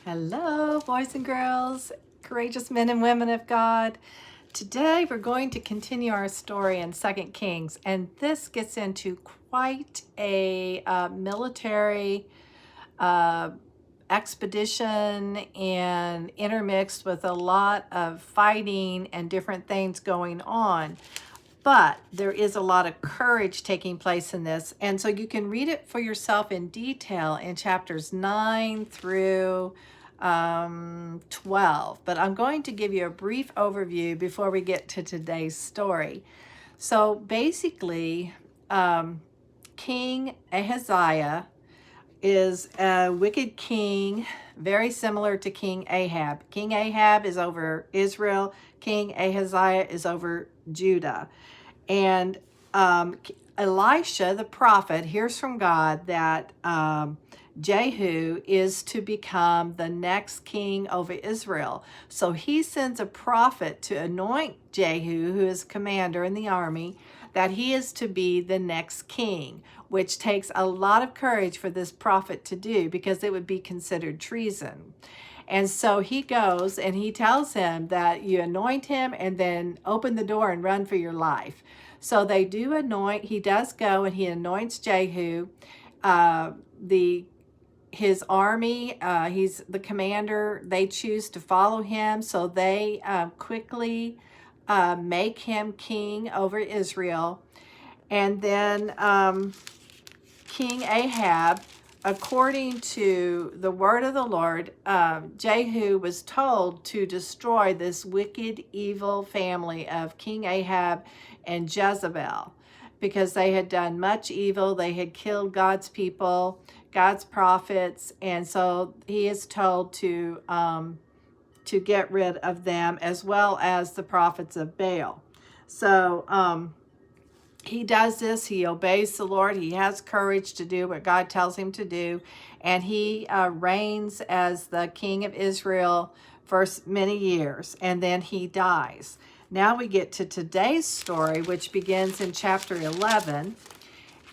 Hello, boys and girls, courageous men and women of God. Today we're going to continue our story in 2 Kings, and this gets into quite a military uh, expedition and intermixed with a lot of fighting and different things going on. But there is a lot of courage taking place in this. And so you can read it for yourself in detail in chapters 9 through 12. But I'm going to give you a brief overview before we get to today's story. So basically, King Ahaziah is a wicked king, very similar to King Ahab. King Ahab is over Israel. King Ahaziah is over Judah. And Elisha, the prophet, hears from God that Jehu is to become the next king over Israel. So he sends a prophet to anoint Jehu, who is commander in the army, that he is to be the next king, which takes a lot of courage for this prophet to do because it would be considered treason. And so he goes and he tells him that you anoint him and then open the door and run for your life. So they do anoint. He does go and he anoints Jehu. His army, he's the commander. They choose to follow him. So they quickly make him king over Israel. And then King Ahab, according to the word of the Lord, Jehu was told to destroy this wicked, evil family of King Ahab and Jezebel because they had done much evil. They had killed God's people, God's prophets, and so he is told to get rid of them as well as the prophets of Baal. So he does this. He obeys the Lord. He has courage to do what God tells him to do. And he reigns as the king of Israel for many years. And then he dies. Now we get to today's story, which begins in chapter 11.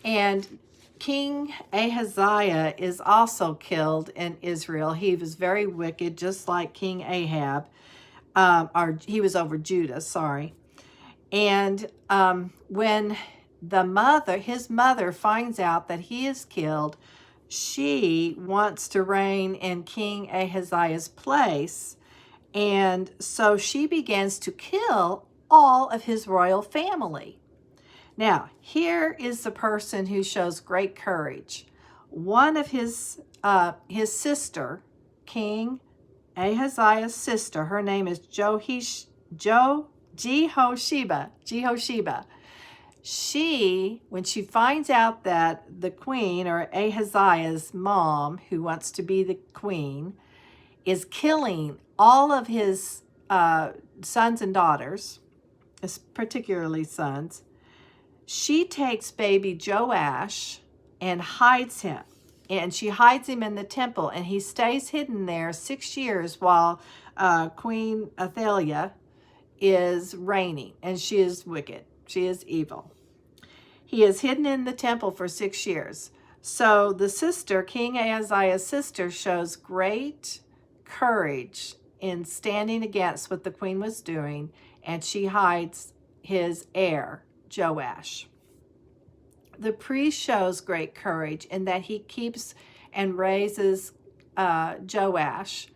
And King Ahaziah is also killed in Israel. He was very wicked, just like King Ahab. He was over Judah, sorry. And when his mother finds out that he is killed, she wants to reign in King Ahaziah's place. And so she begins to kill all of his royal family. Now, here is the person who shows great courage. One of his sister, King Ahaziah's sister, her name is Jehosheba. She, when she finds out that the queen, or Ahaziah's mom, who wants to be the queen, is killing all of his sons and daughters, particularly sons, she takes baby Joash and hides him. And she hides him in the temple, and he stays hidden there 6 years while Queen Athaliah is reigning, and she is wicked. She is evil. He is hidden in the temple for 6 years. So the sister, King Ahaziah's sister, shows great courage in standing against what the queen was doing, and she hides his heir, Joash. The priest shows great courage in that he keeps and raises Joash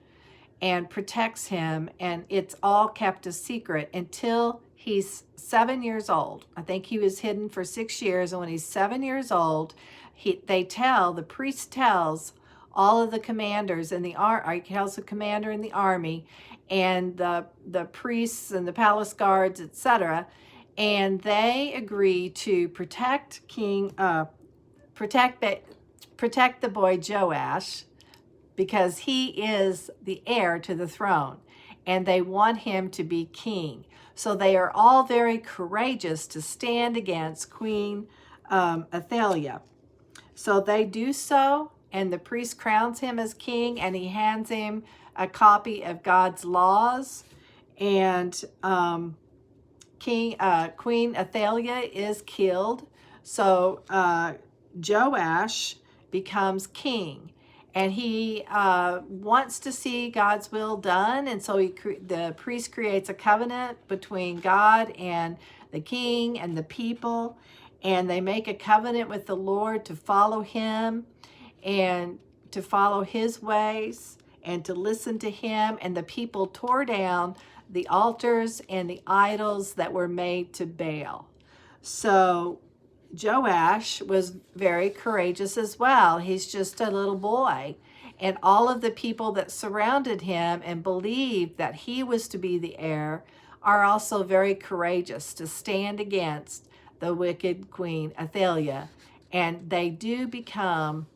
and protects him, and it's all kept a secret until he's 7 years old. I think he was hidden for 6 years, and when he's 7 years old, the priest tells all of the commanders in the army, tells the commander in the army, and the priests and the palace guards, etc., and they agree to protect the boy Joash, because he is the heir to the throne, and they want him to be king. So they are all very courageous to stand against Queen Athaliah. So they do so, and the priest crowns him as king, and he hands him a copy of God's laws, and Queen Athaliah is killed. So Joash becomes king. and he wants to see God's will done. And so the priest creates a covenant between God and the king and the people, and they make a covenant with the Lord to follow him and to follow his ways and to listen to him. And the people tore down the altars and the idols that were made to Baal. So Joash was very courageous as well. He's just a little boy. And all of the people that surrounded him and believed that he was to be the heir are also very courageous to stand against the wicked Queen Athaliah. And they do become,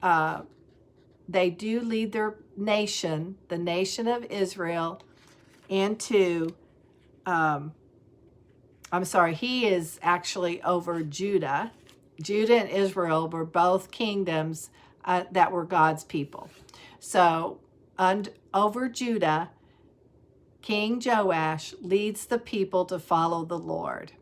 they do lead their nation, the nation of Israel, into, he is actually over Judah. Judah and Israel were both kingdoms that were God's people. So over Judah, King Joash leads the people to follow the Lord.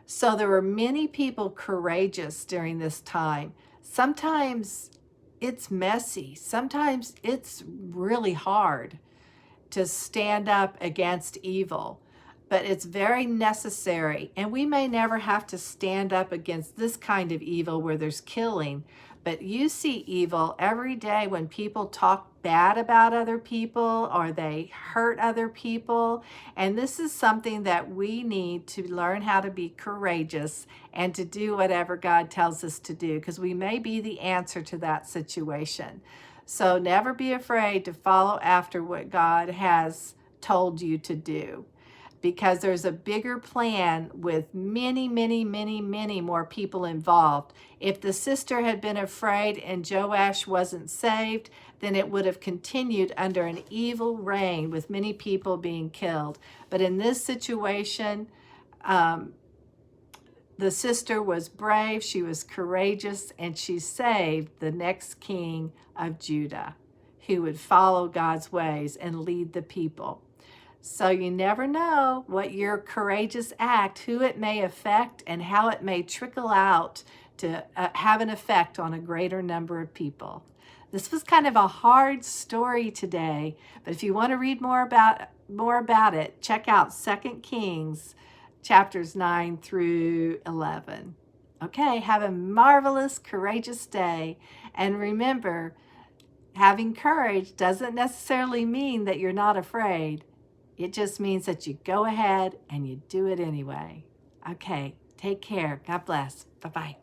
So there were many people courageous during this time. Sometimes it's messy. Sometimes it's really hard to stand up against evil, but it's very necessary. And we may never have to stand up against this kind of evil where there's killing, but you see evil every day when people talk bad about other people or they hurt other people. And this is something that we need to learn how to be courageous and to do whatever God tells us to do, because we may be the answer to that situation. So never be afraid to follow after what God has told you to do, because there's a bigger plan with many, many, many, many more people involved. If the sister had been afraid and Joash wasn't saved, then it would have continued under an evil reign with many people being killed. But in this situation, the sister was brave, she was courageous, and she saved the next king of Judah, who would follow God's ways and lead the people. So you never know what your courageous act, who it may affect, and how it may trickle out to have an effect on a greater number of people. This was kind of a hard story today, but if you want to read more about it, check out 2 Kings chapters 9 through 11. Okay, have a marvelous, courageous day. And remember, having courage doesn't necessarily mean that you're not afraid. It just means that you go ahead and you do it anyway. Okay, take care. God bless. Bye-bye.